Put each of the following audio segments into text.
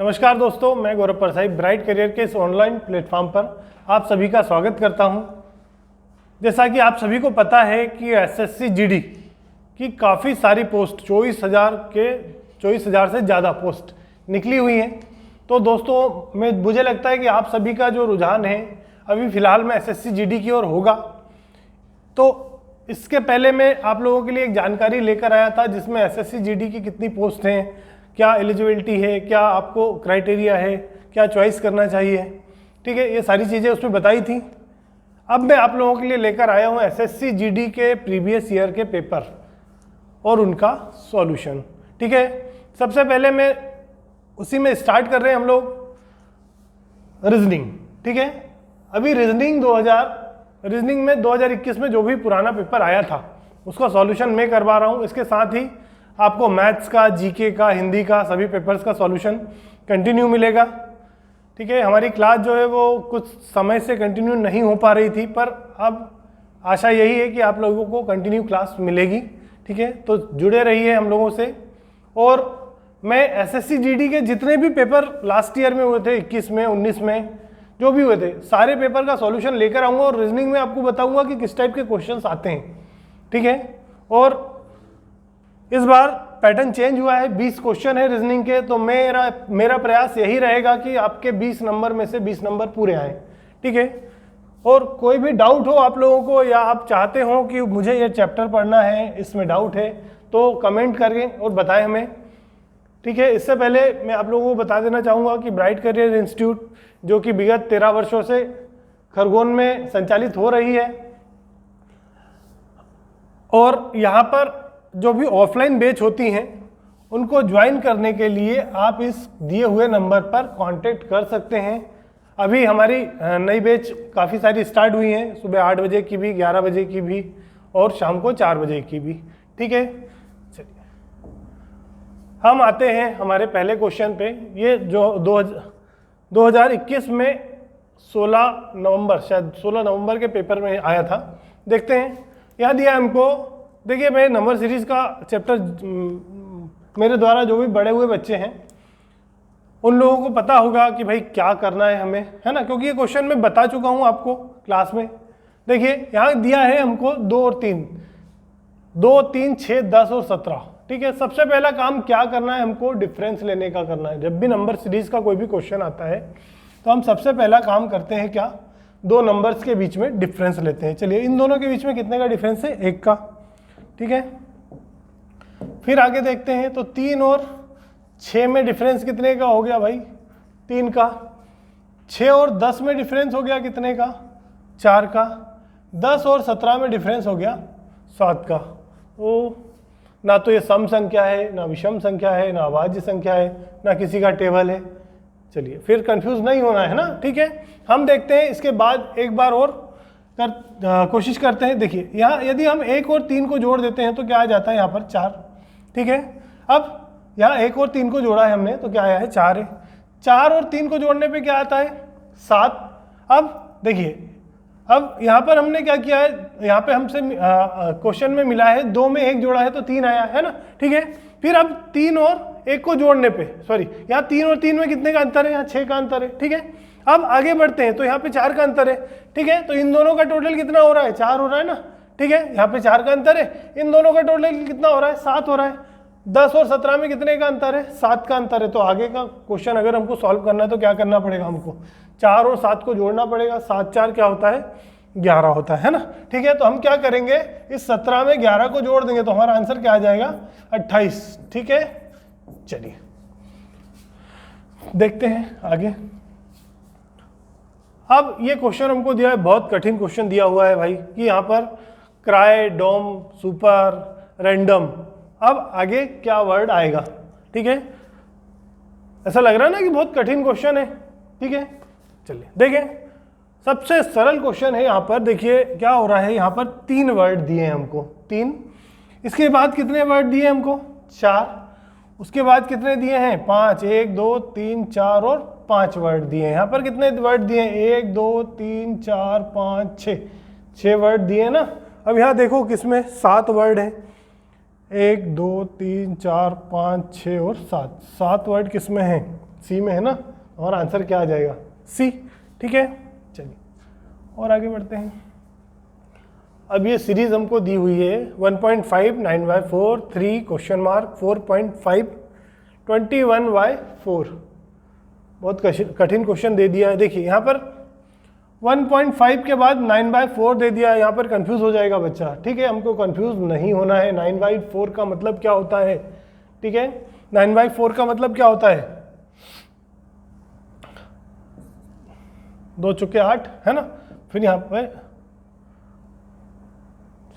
नमस्कार दोस्तों, मैं गौरव परसाई ब्राइट करियर के इस ऑनलाइन प्लेटफॉर्म पर आप सभी का स्वागत करता हूं। जैसा कि आप सभी को पता है कि एसएससी जीडी की काफ़ी सारी पोस्ट 24,000 से ज़्यादा पोस्ट निकली हुई हैं। तो दोस्तों मुझे लगता है कि आप सभी का जो रुझान है अभी फ़िलहाल में एसएससी जीडी की ओर होगा। तो इसके पहले मैं आप लोगों के लिए एक जानकारी लेकर आया था जिसमें एसएससी जीडी की कितनी पोस्ट हैं, क्या एलिजिबिलिटी है, क्या आपको क्राइटेरिया है, क्या चॉइस करना चाहिए, ठीक है, ये सारी चीज़ें उसमें बताई थी। अब मैं आप लोगों के लिए लेकर आया हूँ एसएससी जीडी के प्रीवियस ईयर के पेपर और उनका सॉल्यूशन, ठीक है। सबसे पहले मैं उसी में स्टार्ट कर रहे हैं हम लोग रीजनिंग, ठीक है। अभी रीजनिंग में 2021 में जो भी पुराना पेपर आया था उसका सॉल्यूशन मैं करवा रहा हूँ। इसके साथ ही आपको मैथ्स का, जीके का, हिंदी का सभी पेपर्स का सॉल्यूशन कंटिन्यू मिलेगा, ठीक है। हमारी क्लास जो है वो कुछ समय से कंटिन्यू नहीं हो पा रही थी, पर अब आशा यही है कि आप लोगों को कंटिन्यू क्लास मिलेगी, ठीक है। तो जुड़े रहिए हम लोगों से। और मैं एसएससी जीडी के जितने भी पेपर लास्ट ईयर में हुए थे, 21 में, 19 में जो भी हुए थे, सारे पेपर का सॉल्यूशन लेकर आऊँगा और रीजनिंग में आपको बताऊँगा कि किस टाइप के क्वेश्चन आते हैं, ठीक है। और इस बार पैटर्न चेंज हुआ है, 20 क्वेश्चन है रीजनिंग के। तो मेरा प्रयास यही रहेगा कि आपके 20 नंबर में से 20 नंबर पूरे आए, ठीक है। और कोई भी डाउट हो आप लोगों को, या आप चाहते हो कि मुझे ये चैप्टर पढ़ना है, इसमें डाउट है, तो कमेंट करें और बताएं हमें, ठीक है। इससे पहले मैं आप लोगों को बता देना चाहूँगा कि ब्राइट करियर इंस्टीट्यूट जो कि विगत 13 वर्षों से खरगोन में संचालित हो रही है, और यहाँ पर जो भी ऑफलाइन बैच होती हैं उनको ज्वाइन करने के लिए आप इस दिए हुए नंबर पर कांटेक्ट कर सकते हैं। अभी हमारी नई बैच काफ़ी सारी स्टार्ट हुई हैं, सुबह 8 बजे की भी, 11 बजे की भी और शाम को 4 बजे की भी, ठीक है। चलिए हम आते हैं हमारे पहले क्वेश्चन पे। ये जो 2021 में 16 नवंबर, शायद 16 नवंबर के पेपर में आया था। देखते हैं, यहाँ दिया हमको। देखिए, मैं नंबर सीरीज का चैप्टर, मेरे द्वारा जो भी बड़े हुए बच्चे हैं उन लोगों को पता होगा कि भाई क्या करना है हमें, है ना, क्योंकि ये क्वेश्चन मैं बता चुका हूँ आपको क्लास में। देखिए यहाँ दिया है हमको 2 और 3, 2, 3, 6, 10 और 17, ठीक है। सबसे पहला काम क्या करना है, हमको डिफरेंस लेने का करना है। जब भी नंबर सीरीज का कोई भी क्वेश्चन आता है तो हम सबसे पहला काम करते हैं क्या, 2 नंबर्स के बीच में डिफरेंस लेते हैं। चलिए, इन दोनों के बीच में कितने का डिफरेंस है, 1 का, ठीक है। फिर आगे देखते हैं तो 3 और 6 में डिफरेंस कितने का हो गया भाई, 3 का। 6 और 10 में डिफरेंस हो गया कितने का, 4 का। 10 और 17 में डिफरेंस हो गया 7 का। तो ना तो ये सम संख्या है, ना विषम संख्या है, ना अभाज्य संख्या है, ना किसी का टेबल है। चलिए, फिर कंफ्यूज नहीं होना है ना, ठीक है। हम देखते हैं इसके बाद एक बार और कोशिश करते हैं। देखिए यहाँ यदि हम 1 और 3 को जोड़ देते हैं तो क्या आ जाता है, यहाँ पर 4, ठीक है। अब यहाँ 1 और 3 को जोड़ा है हमने तो क्या आया है, 4 है। 4 और 3 को जोड़ने पे क्या आता है, 7। अब देखिए, अब यहाँ पर हमने क्या किया है, यहाँ पे हमसे क्वेश्चन में मिला है 2 में 1 जोड़ा है तो 3 आया है ना, ठीक है। फिर अब 3 और 1 को जोड़ने पे, सॉरी, यहाँ 3 और 3 में कितने का अंतर है, यहाँ 6 का अंतर है, ठीक है। अब आगे बढ़ते हैं तो यहाँ पे 4 का अंतर है, ठीक है। तो इन दोनों का टोटल कितना हो रहा है, 4 हो रहा है ना, ठीक है। यहाँ पे 4 का अंतर है, इन दोनों का टोटल कितना हो रहा है, 7 हो रहा है। 10 और 17 में कितने का अंतर है, 7 का अंतर है। तो आगे का क्वेश्चन अगर हमको सॉल्व करना है तो क्या करना पड़ेगा, हमको 4 और 7 को जोड़ना पड़ेगा। 7 4 क्या होता है, 11 होता है ना, ठीक है। तो हम क्या करेंगे, इस 17 में 11 को जोड़ देंगे तो हमारा आंसर क्या आ जाएगा, 28, ठीक है। चलिए देखते हैं आगे। अब ये क्वेश्चन हमको दिया है, बहुत कठिन क्वेश्चन दिया हुआ है भाई, कि यहाँ पर क्राई, डोम, सुपर, रैंडम, अब आगे क्या वर्ड आएगा, ठीक है। ऐसा लग रहा है ना कि बहुत कठिन क्वेश्चन है, ठीक है। चलिए देखें, सबसे सरल क्वेश्चन है। यहाँ पर देखिए क्या हो रहा है, यहाँ पर 3 वर्ड दिए हैं हमको, 3। इसके बाद कितने वर्ड दिए हमको, 4। उसके बाद कितने दिए हैं, 5, 1, 2, 3, 4 और 5 वर्ड दिए हैं। यहाँ पर कितने वर्ड दिए हैं, 1, 2, 3, 4, 5, 6 वर्ड दिए हैं ना। अब यहाँ देखो किसमें 7 वर्ड है, 1, 2, 3, 4, 5, 6 और 7 वर्ड किसमें हैं, सी में है ना, हमारा आंसर क्या आ जाएगा, सी। ठीक है, चलिए और आगे बढ़ते हैं। अब ये सीरीज हमको दी हुई है 1.5 9/4 3 क्वेश्चन मार्क 4.5 21/4। बहुत कठिन क्वेश्चन दे दिया है। देखिए यहाँ पर 1.5 के बाद 9/4 दे दिया है, यहाँ पर कंफ्यूज हो जाएगा बच्चा। ठीक है, हमको कंफ्यूज नहीं होना है। 9/4 का मतलब क्या होता है, ठीक है, 9/4 का मतलब क्या होता है, 2 चुके 8 है ना, फिर यहाँ पे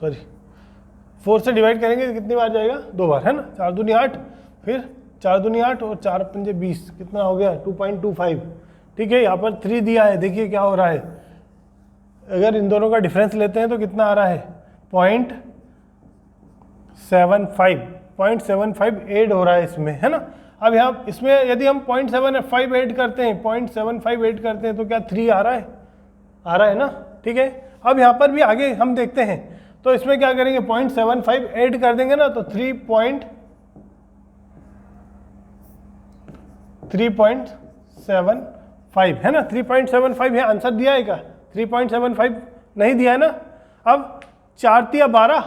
सॉरी 4 से डिवाइड करेंगे तो कितनी बार जाएगा, 2 बार है ना, 4 दूनी 8, फिर 4 दूनी 8 और 4 पंजे 20, कितना हो गया 2.25। ठीक है, यहाँ पर 3 दिया है, देखिए क्या हो रहा है, अगर इन दोनों का डिफरेंस लेते हैं तो कितना आ रहा है 0.75 ऐड हो रहा है इसमें, है ना। अब यहाँ इसमें यदि हम 0.75 ऐड करते हैं, 0.75 ऐड करते हैं तो क्या 3 आ रहा है ना। ठीक है, अब यहाँ पर भी आगे हम देखते हैं, तो इसमें क्या करेंगे 0.75 ऐड कर देंगे ना, तो 3.75 है ना, 3.75 है। आंसर दिया है क्या, 3.75 नहीं दिया है ना। अब 4 तिया 12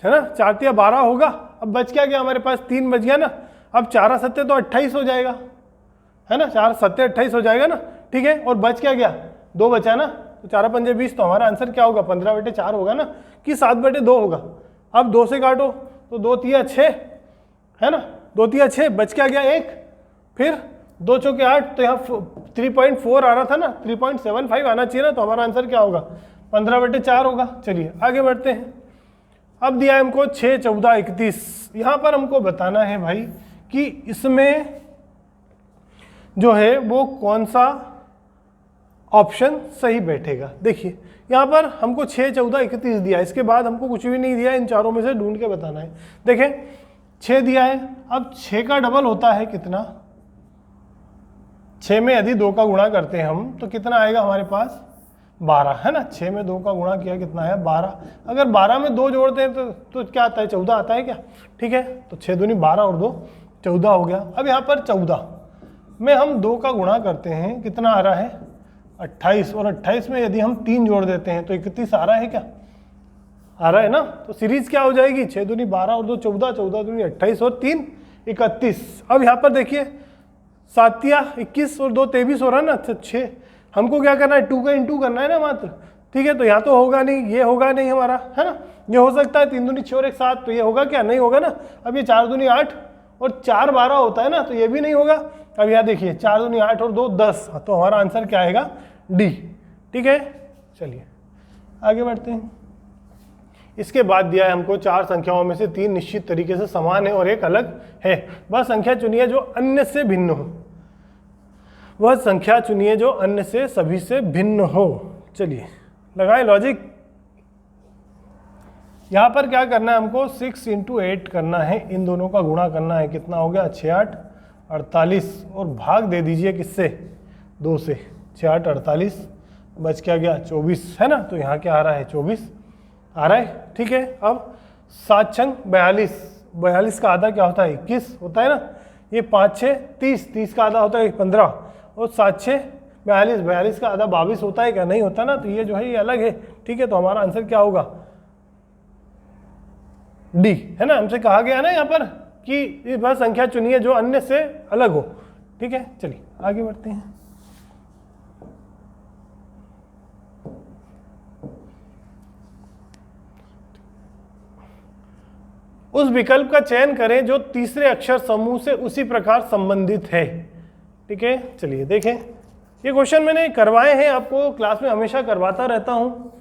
है ना, 4 तिया 12 होगा। अब बच क्या गया हमारे पास, 3 बच गया ना। अब 4 सत्ते तो 28 हो जाएगा, है ना, 4 सत्ते 28 हो जाएगा ना। ठीक है, और बच क्या गया, 2 बचा ना, तो 4 पंजे 20, तो हमारा आंसर क्या होगा 15/4 होगा ना, कि 7/2 होगा। अब 2 से काटो तो 2 तिया 6 है ना, 2 तिया 6, बच क्या गया 1, फिर 2 चौके 8, तो यहाँ 3.4 आ रहा था ना, 3.75 आना चाहिए ना, तो हमारा आंसर क्या होगा 15/4 होगा। चलिए आगे बढ़ते हैं। अब दिया है हमको 6 14 31। यहाँ पर हमको बताना है भाई कि इसमें जो है वो कौन सा ऑप्शन सही बैठेगा। देखिए यहाँ पर हमको 6 14 31 दिया है, इसके बाद हमको कुछ भी नहीं दिया है, इन चारों में से ढूंढ के बताना है। देखें 6 दिया है, अब 6 का डबल होता है कितना, 6 में यदि 2 का गुणा करते हैं हम तो कितना आएगा हमारे पास 12 है ना। 6 में 2 का गुणा किया कितना है 12। अगर 12 में 2 जोड़ते हैं तो क्या आता है 14 आता है क्या। ठीक है, तो 6 दूनी 12 और 2 14 हो गया। अब यहाँ पर 14 में हम 2 का गुणा करते हैं, कितना आ रहा है 28, और 28 में यदि हम 3 जोड़ देते हैं तो 31 आ रहा है क्या, आ रहा है ना। तो सीरीज क्या हो जाएगी 6 दूनी 12 और 2 14, 14 दूनी 28 और 3 31। अब यहाँ पर देखिए 7 तिया 21 और 2 23 हो रहा है ना। अच्छा 6 हमको क्या करना है 2 का इंटू करना है ना मात्र। ठीक है, तो यहाँ तो होगा नहीं, ये होगा नहीं हमारा, है ना। ये हो सकता है 3 दूनी 6 और 1 7, तो ये होगा क्या, नहीं होगा ना। अब ये 4 दूनी 8 और 4 12 होता है ना, तो ये भी नहीं होगा। अब यहाँ देखिए 4 दूनी 8 और 2 10, तो हमारा आंसर क्या आएगा डी। ठीक है, चलिए आगे बढ़ते हैं। इसके बाद दिया है हमको 4 संख्याओं में से 3 निश्चित तरीके से समान है और 1 अलग है। वह संख्या चुनिए जो अन्य से भिन्न हो, वह संख्या चुनिए जो अन्य से सभी से भिन्न हो। चलिए लगाए लॉजिक। यहाँ पर क्या करना है हमको 6 × 8 करना है, इन दोनों का गुणा करना है, कितना हो गया 6 8 48 और भाग दे दीजिए किससे 2 से, 6 8 48 बच क्या गया 24 है ना। तो यहाँ क्या आ रहा है 24 आ रहा है। ठीक है, अब 7 छंग 42, 42 का आधा क्या होता है 21 होता है ना। ये 5 6 30, 30 का आधा होता है 15 और 7 6 42, 42 का आधा 22 होता है क्या, नहीं होता ना। तो ये जो है ये अलग है। ठीक है, तो हमारा आंसर क्या होगा डी, है ना। हमसे कहा गया ना यहाँ पर कि वह संख्या चुनिए जो अन्य से अलग हो। ठीक है, चलिए आगे बढ़ते हैं। उस विकल्प का चयन करें जो तीसरे अक्षर समूह से उसी प्रकार संबंधित है। ठीक है, चलिए देखें, ये क्वेश्चन मैंने करवाए हैं, आपको क्लास में हमेशा करवाता रहता हूँ।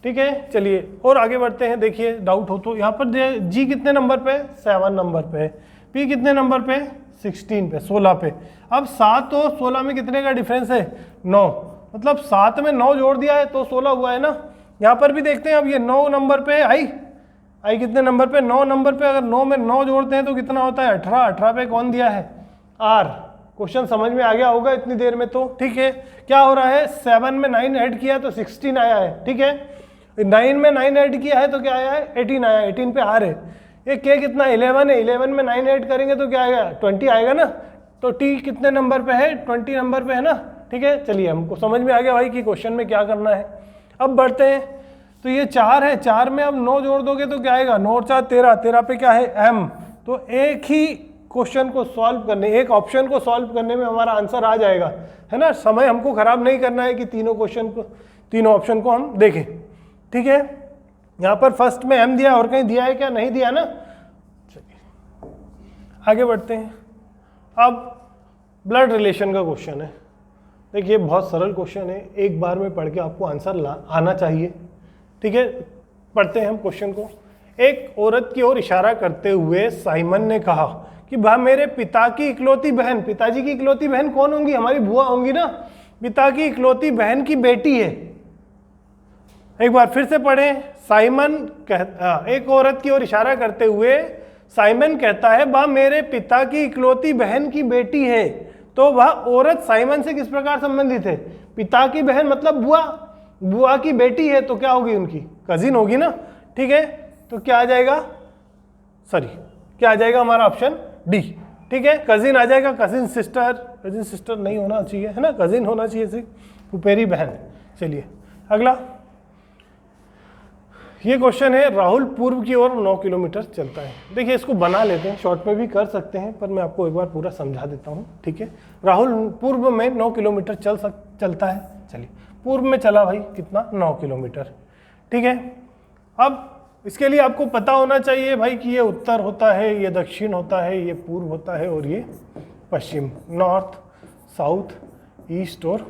ठीक है, चलिए और आगे बढ़ते हैं। देखिए डाउट हो तो यहाँ पर जी कितने नंबर पे 7 नंबर पे, पी कितने नंबर पे 16 पे 16 पे। अब 7 और 16 में कितने का डिफरेंस है 9, मतलब 7 में 9 जोड़ दिया है तो 16 हुआ है ना। यहाँ पर भी देखते हैं, अब ये 9 नंबर पे आई कितने नंबर पे 9 नंबर पे, अगर 9 में 9 जोड़ते हैं तो कितना होता है 18, 18 पे कौन दिया है आर। क्वेश्चन समझ में आ गया होगा इतनी देर में तो। ठीक है, क्या हो रहा है 7 में 9 ऐड किया तो 16 आया है। ठीक है, 9 में 9 ऐड किया है तो क्या आया है 18 आया, 18 पे आर है। ये के कितना 11 है, 11 में 9 ऐड करेंगे तो क्या आएगा 20 आएगा ना। तो टी कितने नंबर पे है, 20 नंबर पे है ना, ठीक है। चलिए हमको समझ में आ गया भाई कि क्वेश्चन में क्या करना है। अब बढ़ते हैं, तो ये 4 है, 4 में अब 9 जोड़ दोगे तो क्या आएगा, 9 और 4 13, 13 पे क्या है m, तो एक ही क्वेश्चन को सॉल्व करने, एक ऑप्शन को सॉल्व करने में हमारा आंसर आ जाएगा, है ना। समय हमको खराब नहीं करना है कि तीनों क्वेश्चन को, तीनों ऑप्शन को हम देखें, ठीक है। यहाँ पर फर्स्ट में m दिया, और कहीं दिया है क्या, नहीं दिया ना। चलिए आगे बढ़ते हैं। अब ब्लड रिलेशन का क्वेश्चन है। देखिए बहुत सरल क्वेश्चन है, एक बार में पढ़ के आपको आंसर आना चाहिए, ठीक है। पढ़ते हैं हम क्वेश्चन को। एक औरत की ओर इशारा करते हुए साइमन ने कहा कि भाई मेरे पिता की इकलौती बहन, पिताजी की इकलौती बहन कौन होंगी, हमारी बुआ होंगी ना, पिता की इकलौती बहन की बेटी है। एक बार फिर से पढ़ें। साइमन एक औरत की ओर इशारा करते हुए साइमन कहता है वह मेरे पिता की इकलौती बहन की बेटी है। तो वह औरत साइमन से किस प्रकार संबंधित है, पिता की बहन मतलब बुआ, बुआ की बेटी है, तो क्या होगी, उनकी कजिन होगी ना, ठीक है। तो क्या आ जाएगा, सॉरी क्या आ जाएगा हमारा ऑप्शन डी, ठीक है। कजिन आ जाएगा, कजिन सिस्टर, कजिन सिस्टर नहीं होना चाहिए, है ना, कजिन होना चाहिए सिर्फ, फुफेरी बहन। चलिए अगला, ये क्वेश्चन है राहुल पूर्व की ओर 9 किलोमीटर चलता है। देखिए इसको बना लेते हैं, शॉर्ट में भी कर सकते हैं, पर मैं आपको एक बार पूरा समझा देता हूँ, ठीक है। राहुल पूर्व में 9 किलोमीटर चलता है। चलिए पूर्व में चला भाई कितना, 9 किलोमीटर, ठीक है। अब इसके लिए आपको पता होना चाहिए भाई कि ये उत्तर होता है, ये दक्षिण होता है, ये पूर्व होता है और ये पश्चिम, नॉर्थ, साउथ, ईस्ट और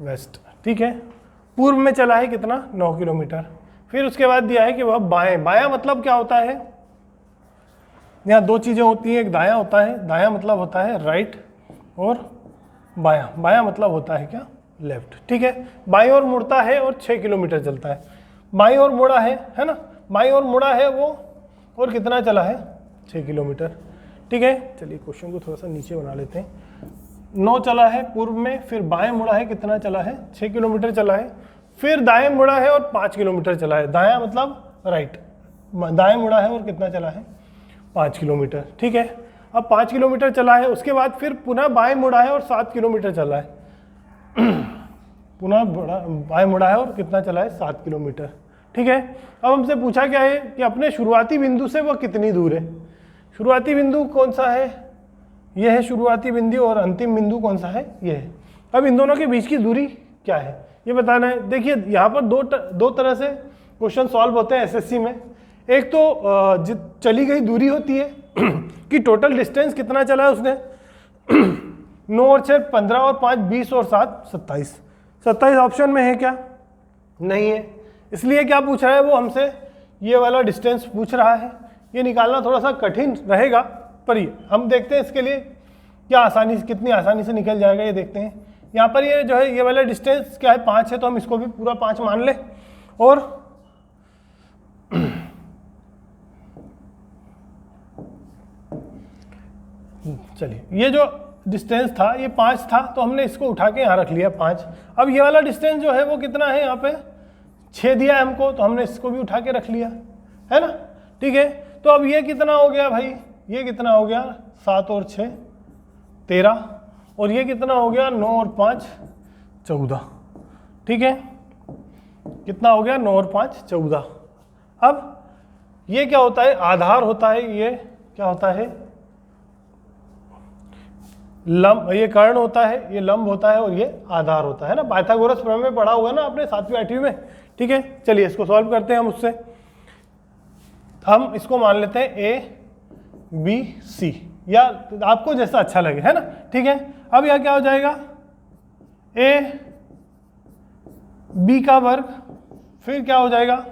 वेस्ट, ठीक है। पूर्व में चला है कितना, 9 किलोमीटर। फिर उसके बाद दिया है कि वह बाएं, बायां मतलब क्या होता है, यहाँ दो चीज़ें होती हैं, एक दायां होता है, दायां मतलब होता है राइट, और बायां, बायां मतलब होता है क्या, लेफ्ट, ठीक है। बाईं ओर मुड़ता है और 6 किलोमीटर चलता है। बाईं ओर मुड़ा है ना, बाईं ओर मुड़ा है वो, और कितना चला है, 6 किलोमीटर, ठीक है। चलिए क्वेश्चन को थोड़ा सा नीचे बना लेते हैं। 9 चला है पूर्व में, फिर बाएं मुड़ा है, कितना चला है, 6 किलोमीटर चला है। फिर दाएं मुड़ा है और 5 किलोमीटर चला है, दायां मतलब राइट, दाएं मुड़ा है और कितना चला है, 5 किलोमीटर, ठीक है। अब 5 किलोमीटर चला है, उसके बाद फिर पुनः बाएं मुड़ा है और 7 किलोमीटर चला है, पुनः बाएं मुड़ा है और कितना चला है, 7 किलोमीटर, ठीक है। अब हमसे पूछा क्या है कि अपने शुरुआती बिंदु से वह कितनी दूर है। शुरुआती बिंदु कौन सा है, यह है शुरुआती बिंदु, और अंतिम बिंदु कौन सा है, यह है। अब इन दोनों के बीच की दूरी क्या है ये बताना है। देखिए यहाँ पर दो तरह से क्वेश्चन सॉल्व होते हैं एसएससी में। एक तो चली गई दूरी होती है कि टोटल डिस्टेंस कितना चला है उसने, 9 और 6 15 और 5 20 और 7 27, 27 ऑप्शन में है क्या, नहीं है। इसलिए क्या पूछ रहा है वो हमसे, ये वाला डिस्टेंस पूछ रहा है। ये निकालना थोड़ा सा कठिन रहेगा, पर ये हम देखते हैं इसके लिए क्या कितनी आसानी से निकल जाएगा, ये देखते हैं। यहाँ पर ये जो है, ये वाला डिस्टेंस क्या है, 5 है, तो हम इसको भी पूरा 5 मान लें। और चलिए ये जो डिस्टेंस था ये 5 था, तो हमने इसको उठा के यहाँ रख लिया 5। अब ये वाला डिस्टेंस जो है वो कितना है, यहाँ पे 6 दिया है हमको, तो हमने इसको भी उठा के रख लिया, है ना, ठीक है। तो अब ये कितना हो गया भाई, ये कितना हो गया, 7 और 6 13, और ये कितना हो गया, 9 और 5 14, ठीक है। कितना हो गया, 9 और 5 14। अब ये क्या होता है, आधार होता है, ये क्या होता है, लंब, ये कर्ण होता है, ये लंब होता है, और ये आधार होता है ना। पाइथागोरस प्रमेय में पढ़ा हुआ है ना आपने 7वीं 8वीं में, ठीक है। चलिए इसको सॉल्व करते हैं हम उससे। हम इसको मान लेते हैं ए बी सी, या आपको जैसा अच्छा लगे, है ना, ठीक है। अब यह क्या हो जाएगा, ए बी का वर्ग, फिर क्या हो जाएगा,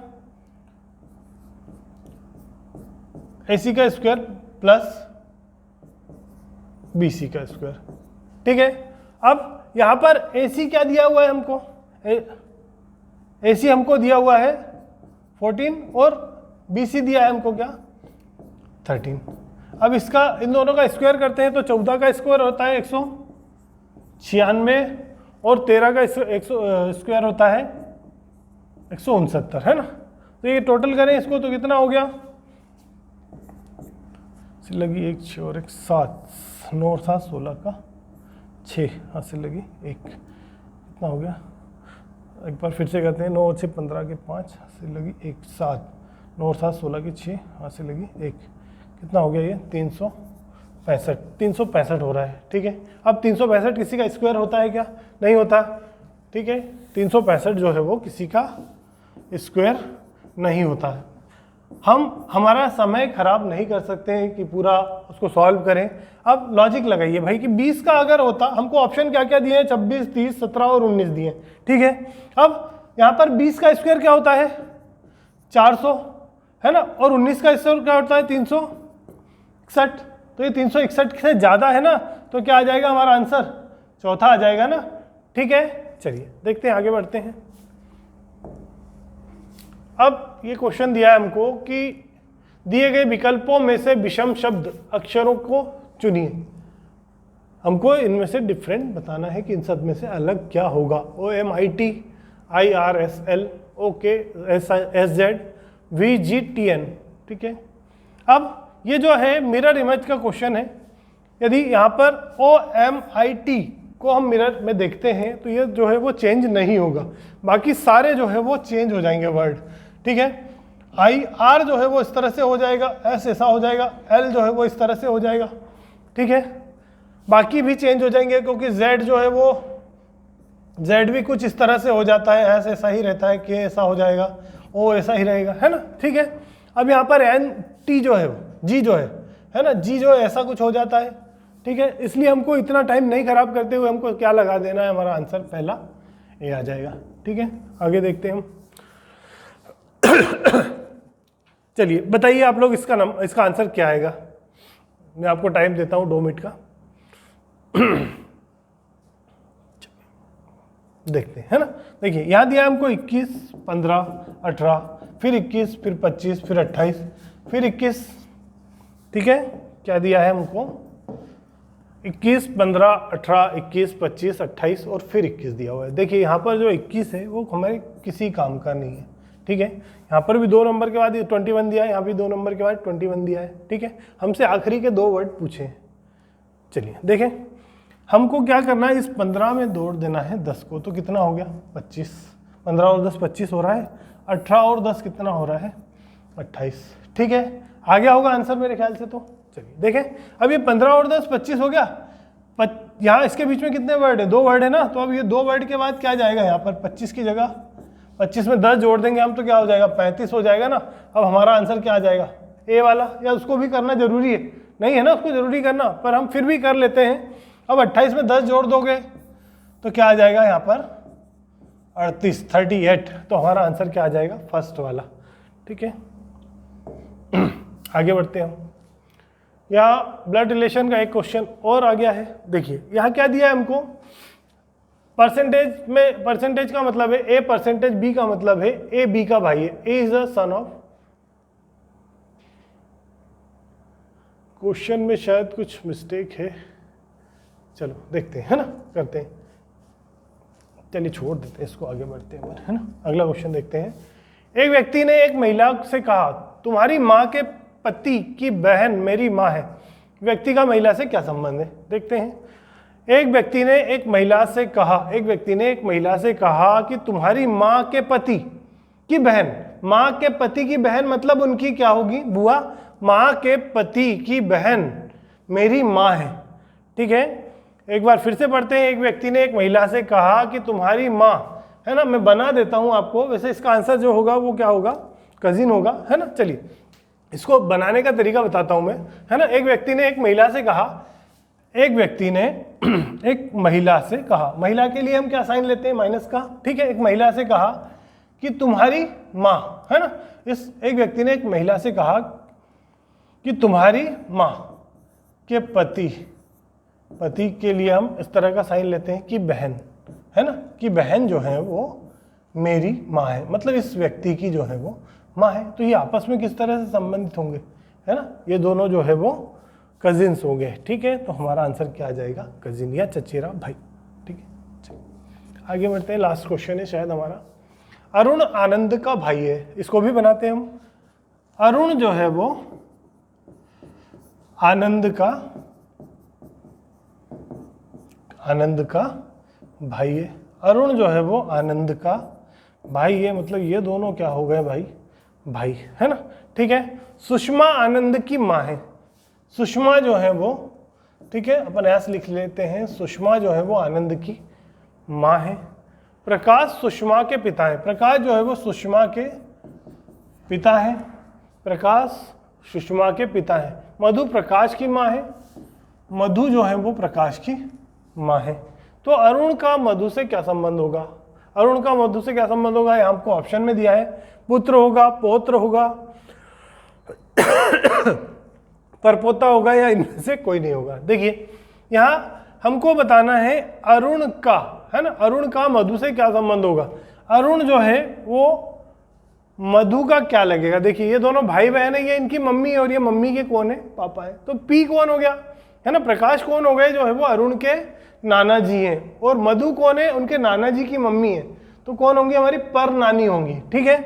ए सी का स्क्वायर प्लस बी सी का स्क्वायर, ठीक है। अब यहां पर ए सी क्या दिया हुआ है हमको, ए सी हमको दिया हुआ है 14, और बी सी दिया है हमको क्या, 13। अब इसका, इन दोनों का स्क्वायर करते हैं तो 14 का स्क्वायर होता है 196, और 13 का स्क्वायर होता है 169, है ना। तो ये टोटल करें इसको तो कितना हो गया, हासिल लगी 1 6 और 1 7, 9 और 7 16 का 6 हासिल लगी 1, कितना हो गया, एक बार फिर से करते हैं, 9 और 6 15 के 5 हासिल लगी 1 7, 9 और 7 16 की 6 हासिल लगी 1, कितना हो गया ये 365 हो रहा है। ठीक है, अब 365 किसी का स्क्वायर होता है क्या, नहीं होता। ठीक है, 365 जो है वो किसी का स्क्वायर नहीं होता है। हम हमारा समय खराब नहीं कर सकते हैं कि पूरा उसको सॉल्व करें। अब लॉजिक लगाइए भाई कि 20 का अगर होता, हमको ऑप्शन क्या क्या दिए हैं, 26 30 17 और 19 दिए। ठीक है, अब यहाँ पर 20 का स्क्वायर क्या होता है 400 है ना, और 19 का स्क्वायर क्या होता है 361, तो ये 361 से ज़्यादा है ना, तो क्या आ जाएगा हमारा आंसर, चौथा आ जाएगा ना। ठीक है, चलिए देखते हैं, आगे बढ़ते हैं। अब ये क्वेश्चन दिया है हमको कि दिए गए विकल्पों में से विषम शब्द अक्षरों को चुनिए। हमको इनमें से डिफरेंट बताना है कि इन सब में से अलग क्या होगा। OMIT, IRSL, OK, SZ, VGTN। ठीक है, अब ये जो है मिरर इमेज का क्वेश्चन है। यदि यहाँ पर OMIT को हम मिरर में देखते हैं तो ये जो है वो चेंज नहीं होगा, बाकी सारे जो है वो चेंज हो जाएंगे वर्ड। ठीक है, IR जो है वो इस तरह से हो जाएगा, S ऐसा हो जाएगा, L जो है वो इस तरह से हो जाएगा। ठीक है, बाकी भी चेंज हो जाएंगे क्योंकि Z जो है वो Z भी कुछ इस तरह से हो जाता है, S ऐसा ही रहता है, K ऐसा हो जाएगा, O ऐसा ही रहेगा, है ना। ठीक है, अब यहाँ पर NT जो है G जो है ना, G जो है ऐसा कुछ हो जाता है। ठीक है, इसलिए हमको इतना टाइम नहीं खराब करते हुए हमको क्या लगा देना है, हमारा आंसर पहला ए आ जाएगा। ठीक है, आगे देखते हैं हम। चलिए बताइए आप लोग इसका आंसर क्या आएगा। मैं आपको टाइम देता हूँ 2 मिनट का। देखते हैं, है ना। देखिए यहाँ दिया हमको 21 15 18, फिर 21, फिर 25, फिर 28, फिर 21। ठीक है, क्या दिया है हमको 21 15 18 21 25 28 और फिर 21 दिया हुआ है। देखिए यहाँ पर जो 21 है वो हमारे किसी काम का नहीं है। ठीक है, यहाँ पर भी 2 नंबर के बाद 21 दिया है, यहाँ भी 2 नंबर के बाद 21 दिया है। ठीक है, हमसे आखिरी के 2 वर्ड पूछे। चलिए देखें, हमको क्या करना है, इस 15 में जोड़ देना है 10 को, तो कितना हो गया 25, 15 और 10 25 हो रहा है, 18 और 10 कितना हो रहा है 28। ठीक है, आ गया होगा आंसर मेरे ख्याल से। तो चलिए देखें, अब ये 15 और 10 25 हो गया, यहाँ इसके बीच में कितने वर्ड है, 2 वर्ड है ना, तो अब ये 2 वर्ड के बाद क्या जाएगा, यहाँ पर 25 की जगह 25 में 10 जोड़ देंगे हम तो क्या हो जाएगा 35 हो जाएगा ना। अब हमारा आंसर क्या आ जाएगा, ए वाला। या उसको भी करना जरूरी है, नहीं है ना उसको जरूरी करना, पर हम फिर भी कर लेते हैं। अब 28 में 10 जोड़ दोगे तो क्या आ जाएगा यहाँ पर 38, तो हमारा आंसर क्या आ जाएगा, फर्स्ट वाला। ठीक है, आगे बढ़ते हैं हम। यहाँ ब्लड रिलेशन का एक क्वेश्चन और आ गया है। देखिए यहाँ क्या दिया है हमको, परसेंटेज में, परसेंटेज का मतलब है ए परसेंटेज बी का मतलब है ए बी का भाई है, A is a son of. Question में शायद कुछ मिस्टेक है, चलो देखते हैं, है ना, करते हैं। चलिए छोड़ देते हैं इसको, आगे बढ़ते हैं, है ना। अगला क्वेश्चन देखते हैं। एक व्यक्ति ने एक महिला से कहा, तुम्हारी माँ के पति की बहन मेरी माँ है। व्यक्ति का महिला से क्या संबंध है, देखते हैं। एक व्यक्ति ने एक महिला से कहा कि तुम्हारी माँ के पति की बहन, माँ के पति की बहन मतलब उनकी क्या होगी, बुआ। माँ के पति की बहन मेरी माँ है। ठीक है, एक बार फिर से पढ़ते हैं। एक व्यक्ति ने एक महिला से कहा कि तुम्हारी माँ, है ना, मैं बना देता हूँ आपको, वैसे इसका आंसर जो होगा वो क्या होगा, कजिन होगा, है ना। चलिए इसको बनाने का तरीका बताता हूँ मैं, है ना। एक व्यक्ति ने एक महिला से कहा, एक व्यक्ति ने एक महिला से कहा, महिला के लिए हम क्या साइन लेते हैं, माइनस का। ठीक है, एक महिला से कहा कि तुम्हारी माँ, है ना। इस एक व्यक्ति ने एक महिला से कहा कि तुम्हारी माँ के पति के लिए हम इस तरह का साइन लेते हैं कि बहन, है ना, कि बहन जो है वो मेरी माँ है, मतलब इस व्यक्ति की जो है वो माँ है। तो ये आपस में किस तरह से संबंधित होंगे, है ना, ये दोनों जो है वो कजिन्स होंगे। ठीक है, तो हमारा आंसर क्या आ जाएगा, कजिन या चचेरा भाई। ठीक है, आगे बढ़ते हैं। लास्ट क्वेश्चन है शायद हमारा। अरुण आनंद का भाई है, इसको भी बनाते हैं हम। अरुण जो है वो आनंद का भाई है। अरुण जो है वो आनंद का भाई है, मतलब ये दोनों क्या हो गए भाई, भाई है ना। ठीक है, सुषमा आनंद की माँ है। सुषमा जो है वो, ठीक है, अपन ऐसे लिख लेते हैं, सुषमा जो है वो आनंद की माँ है। प्रकाश सुषमा के पिता है। प्रकाश जो है वो सुषमा के पिता है। प्रकाश सुषमा के पिता है। मधु प्रकाश की माँ है। मधु जो है वो प्रकाश की माँ है। तो अरुण का मधु से क्या संबंध होगा? अरुण का मधु से क्या संबंध होगा? यहाँ आपको ऑप्शन में दिया है, पुत्र होगा, पौत्र होगा, परपोता होगा, या इनमें से कोई नहीं होगा। देखिए यहाँ हमको बताना है अरुण का, है ना, अरुण का मधु से क्या संबंध होगा। अरुण जो है वो मधु का क्या लगेगा? देखिए ये दोनों भाई बहन है, ये इनकी मम्मी है और ये मम्मी के कौन है? पापा है। तो पी कौन हो गया, है ना, प्रकाश कौन हो गए, जो है वो अरुण के नाना जी हैं, और मधु कौन है? उनके नाना जी की मम्मी है। तो कौन होंगी? हमारी पर नानी होंगी। ठीक है,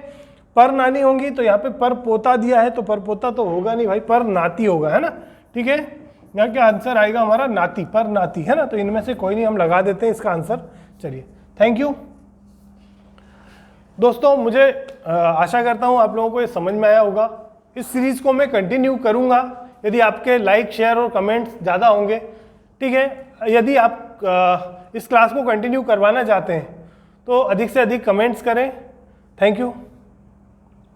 पर नानी होंगी। तो यहाँ पे पर पोता दिया है, तो पर पोता तो होगा नहीं भाई, पर नाती होगा, है ना। ठीक है, यहाँ क्या आंसर आएगा हमारा? नाती, पर नाती, है ना। तो इनमें से कोई नहीं, हम लगा देते हैं इसका आंसर। चलिए, थैंक यू दोस्तों। मुझे आशा करता हूँ आप लोगों को ये समझ में आया होगा। इस सीरीज को मैं कंटिन्यू करूँगा यदि आपके लाइक, शेयर और कमेंट्स ज़्यादा होंगे। ठीक है, यदि आप इस क्लास को कंटिन्यू करवाना चाहते हैं तो अधिक से अधिक कमेंट्स करें। Thank you.